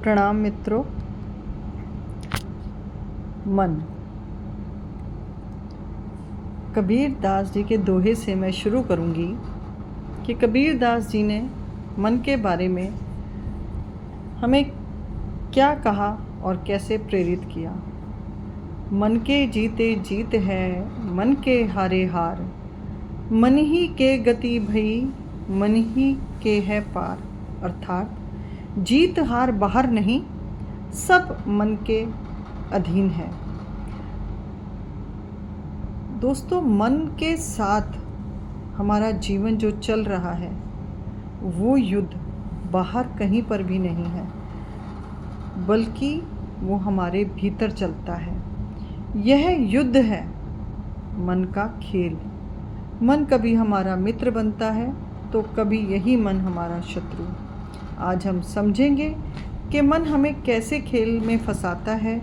प्रणाम मित्रों। मन। कबीर दास जी के दोहे से मैं शुरू करूंगी कि कबीर दास जी ने मन के बारे में हमें क्या कहा और कैसे प्रेरित किया। मन के जीते जीत है, मन के हारे हार, मन ही के गति भई, मन ही के है पार। अर्थात जीत हार बाहर नहीं, सब मन के अधीन है। दोस्तों, मन के साथ हमारा जीवन जो चल रहा है वो युद्ध बाहर कहीं पर भी नहीं है, बल्कि वो हमारे भीतर चलता है। यह युद्ध है मन का खेल। मन कभी हमारा मित्र बनता है तो कभी यही मन हमारा शत्रु। आज हम समझेंगे कि मन हमें कैसे खेल में फंसाता है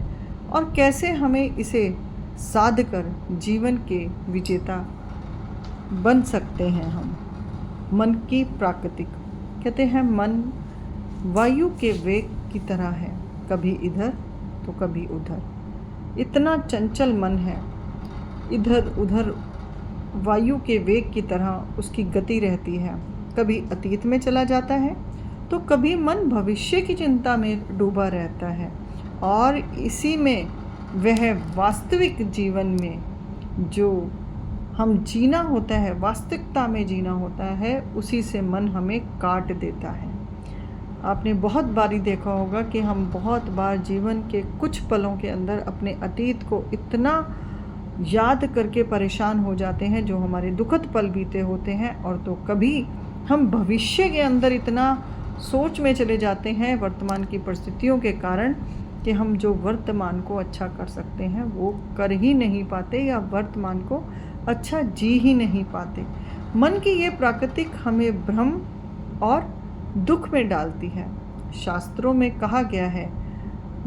और कैसे हमें इसे साध कर जीवन के विजेता बन सकते हैं। हम मन की प्राकृतिक कहते हैं, मन वायु के वेग की तरह है, कभी इधर तो कभी उधर। इतना चंचल मन है, इधर उधर वायु के वेग की तरह उसकी गति रहती है। कभी अतीत में चला जाता है तो कभी मन भविष्य की चिंता में डूबा रहता है, और इसी में वह वास्तविक जीवन में जो हम जीना होता है, वास्तविकता में जीना होता है, उसी से मन हमें काट देता है। आपने बहुत बारी देखा होगा कि हम बहुत बार जीवन के कुछ पलों के अंदर अपने अतीत को इतना याद करके परेशान हो जाते हैं, जो हमारे दुखद पल बीते होते हैं, और तो कभी हम भविष्य के अंदर इतना सोच में चले जाते हैं वर्तमान की परिस्थितियों के कारण कि हम जो वर्तमान को अच्छा कर सकते हैं वो कर ही नहीं पाते, या वर्तमान को अच्छा जी ही नहीं पाते। मन की ये प्राकृतिक हमें भ्रम और दुख में डालती है। शास्त्रों में कहा गया है,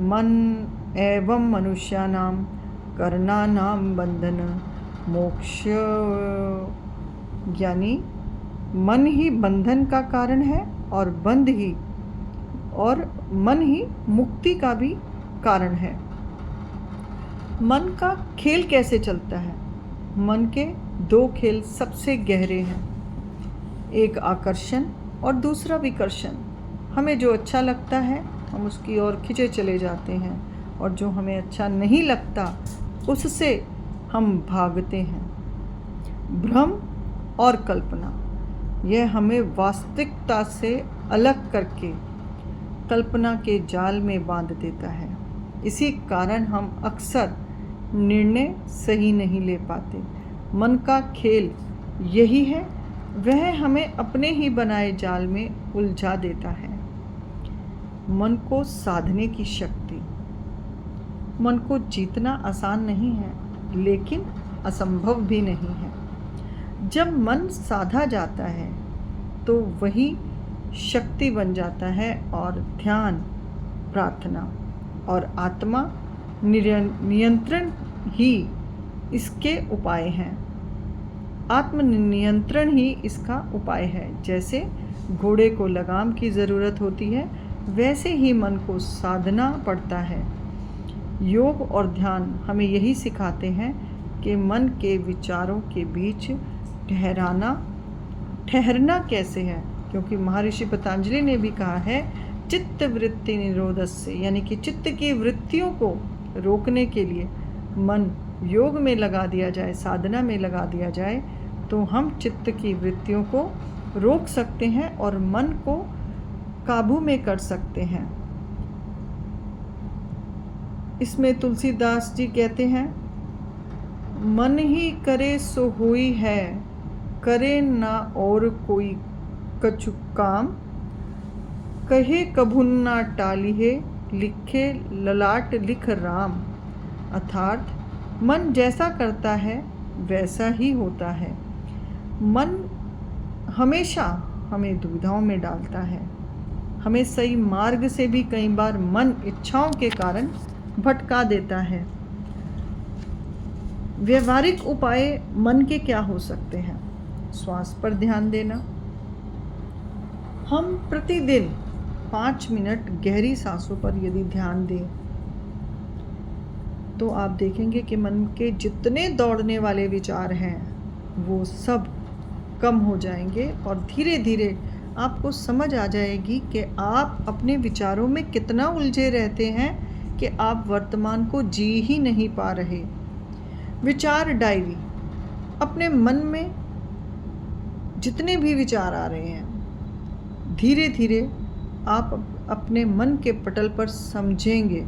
मन एवं मनुष्यानाम करणानाम बंधन मोक्ष, यानी मन ही बंधन का कारण है और मन ही मुक्ति का भी कारण है। मन का खेल कैसे चलता है? मन के दो खेल सबसे गहरे हैं, एक आकर्षण और दूसरा विकर्षण। हमें जो अच्छा लगता है हम उसकी ओर खिंचे चले जाते हैं, और जो हमें अच्छा नहीं लगता उससे हम भागते हैं। भ्रम और कल्पना, यह हमें वास्तविकता से अलग करके कल्पना के जाल में बांध देता है। इसी कारण हम अक्सर निर्णय सही नहीं ले पाते। मन का खेल यही है, वह हमें अपने ही बनाए जाल में उलझा देता है। मन को साधने की शक्ति। मन को जीतना आसान नहीं है, लेकिन असंभव भी नहीं है। जब मन साधा जाता है तो वही शक्ति बन जाता है, और ध्यान, प्रार्थना और आत्मा नियंत्रण ही इसके उपाय हैं। आत्म नियंत्रण ही इसका उपाय है। जैसे घोड़े को लगाम की ज़रूरत होती है, वैसे ही मन को साधना पड़ता है। योग और ध्यान हमें यही सिखाते हैं कि मन के विचारों के बीच ठहरना कैसे है, क्योंकि महर्षि पतंजलि ने भी कहा है, चित्त वृत्ति निरोधस्य, यानी कि चित्त की वृत्तियों को रोकने के लिए मन योग में लगा दिया जाए, साधना में लगा दिया जाए, तो हम चित्त की वृत्तियों को रोक सकते हैं और मन को काबू में कर सकते हैं। इसमें तुलसीदास जी कहते हैं, मन ही करे सो होई है, करे ना और कोई कछु काम, कहे कभुन ना टालिहे, लिखे ललाट लिख राम। अर्थात मन जैसा करता है वैसा ही होता है। मन हमेशा हमें दुविधाओं में डालता है। हमें सही मार्ग से भी कई बार मन इच्छाओं के कारण भटका देता है। व्यवहारिक उपाय मन के क्या हो सकते हैं? श्वास पर ध्यान देना। हम प्रतिदिन 5 मिनट गहरी सांसों पर यदि ध्यान दें तो आप देखेंगे कि मन के जितने दौड़ने वाले विचार हैं वो सब कम हो जाएंगे और धीरे धीरे आपको समझ आ जाएगी कि आप अपने विचारों में कितना उलझे रहते हैं कि आप वर्तमान को जी ही नहीं पा रहे। विचार डायरी, अपने मन में जितने भी विचार आ रहे हैं धीरे धीरे आप अपने मन के पटल पर समझेंगे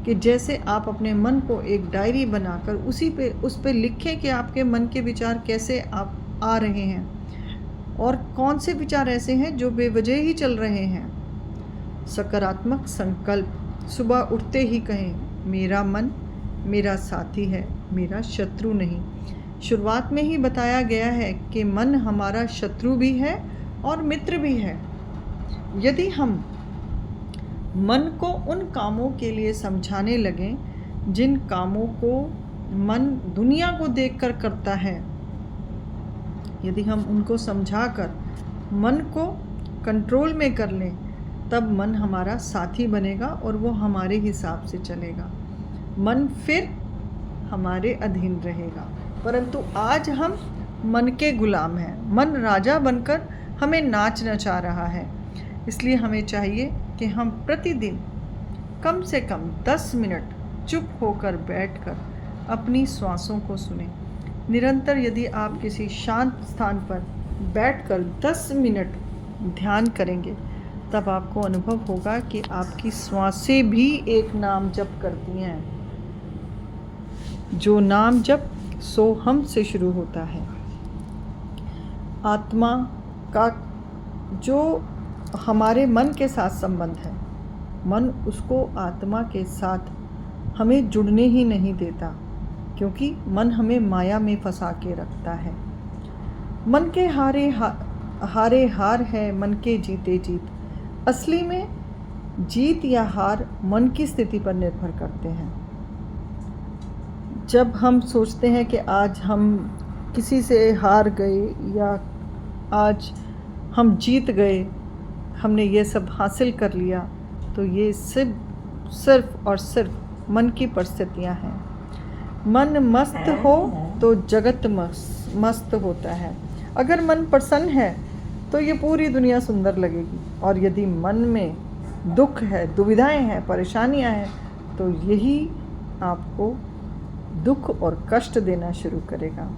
कि जैसे आप अपने मन को एक डायरी बनाकर उस पे लिखें कि आपके मन के विचार कैसे आप आ रहे हैं और कौन से विचार ऐसे हैं जो बेवजह ही चल रहे हैं। सकारात्मक संकल्प, सुबह उठते ही कहें, मेरा मन मेरा साथी है, मेरा शत्रु नहीं। शुरुआत में ही बताया गया है कि मन हमारा शत्रु भी है और मित्र भी है। यदि हम मन को उन कामों के लिए समझाने लगें जिन कामों को मन दुनिया को देखकर करता है, यदि हम उनको समझाकर मन को कंट्रोल में कर लें, तब मन हमारा साथी बनेगा और वो हमारे हिसाब से चलेगा। मन फिर हमारे अधीन रहेगा। परंतु आज हम मन के गुलाम हैं। मन राजा बनकर हमें नाच नचा रहा है। इसलिए हमें चाहिए कि हम प्रतिदिन कम से कम 10 मिनट चुप होकर बैठकर अपनी श्वासों को सुनें। निरंतर यदि आप किसी शांत स्थान पर बैठकर 10 मिनट ध्यान करेंगे तब आपको अनुभव होगा कि आपकी श्वासें भी एक नाम जप करती हैं। जो नाम जप सो हम से शुरू होता है। आत्मा का जो हमारे मन के साथ संबंध है, मन उसको आत्मा के साथ हमें जुड़ने ही नहीं देता, क्योंकि मन हमें माया में फंसा के रखता है। मन के हारे हार है, मन के जीते जीत। असली में जीत या हार मन की स्थिति पर निर्भर करते हैं। जब हम सोचते हैं कि आज हम किसी से हार गए या आज हम जीत गए, हमने ये सब हासिल कर लिया, तो ये सिर्फ और सिर्फ मन की परिस्थितियाँ हैं। मन मस्त हो तो जगत मस्त होता है। अगर मन प्रसन्न है तो ये पूरी दुनिया सुंदर लगेगी, और यदि मन में दुख है, दुविधाएं हैं, परेशानियां हैं, तो यही आपको दुख और कष्ट देना शुरू करेगा।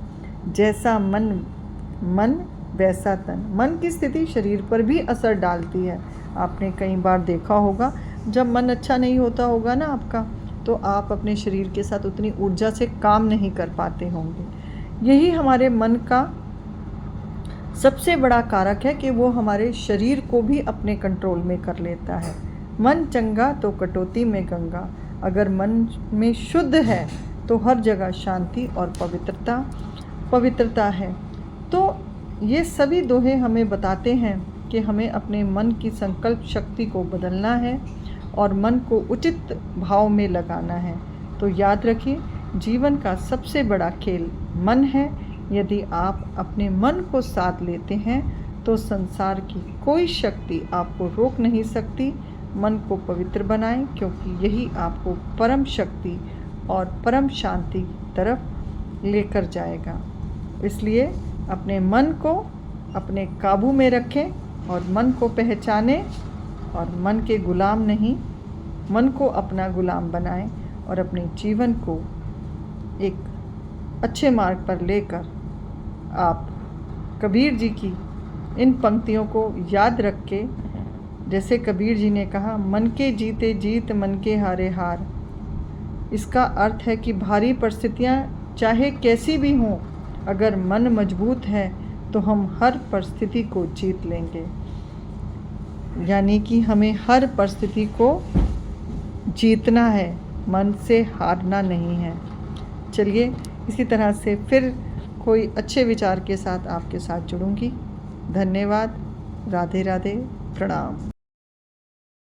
जैसा मन वैसा तन। मन की स्थिति शरीर पर भी असर डालती है। आपने कई बार देखा होगा, जब मन अच्छा नहीं होता होगा ना आपका, तो आप अपने शरीर के साथ उतनी ऊर्जा से काम नहीं कर पाते होंगे। यही हमारे मन का सबसे बड़ा कारक है कि वो हमारे शरीर को भी अपने कंट्रोल में कर लेता है। मन चंगा तो कटौती में गंगा। अगर मन में शुद्ध है तो हर जगह शांति और पवित्रता है। तो ये सभी दोहे हमें बताते हैं कि हमें अपने मन की संकल्प शक्ति को बदलना है और मन को उचित भाव में लगाना है। तो याद रखिए, जीवन का सबसे बड़ा खेल मन है। यदि आप अपने मन को साथ लेते हैं तो संसार की कोई शक्ति आपको रोक नहीं सकती। मन को पवित्र बनाएं, क्योंकि यही आपको परम शक्ति और परम शांति की तरफ लेकर जाएगा। इसलिए अपने मन को अपने काबू में रखें और मन को पहचानें, और मन के गुलाम नहीं, मन को अपना गुलाम बनाएं और अपने जीवन को एक अच्छे मार्ग पर लेकर आप कबीर जी की इन पंक्तियों को याद रख के, जैसे कबीर जी ने कहा, मन के जीते जीत मन के हारे हार। इसका अर्थ है कि भारी परिस्थितियाँ चाहे कैसी भी हों, अगर मन मजबूत है तो हम हर परिस्थिति को जीत लेंगे। यानी कि हमें हर परिस्थिति को जीतना है, मन से हारना नहीं है। चलिए, इसी तरह से फिर कोई अच्छे विचार के साथ आपके साथ जुड़ूंगी। धन्यवाद। राधे राधे। प्रणाम।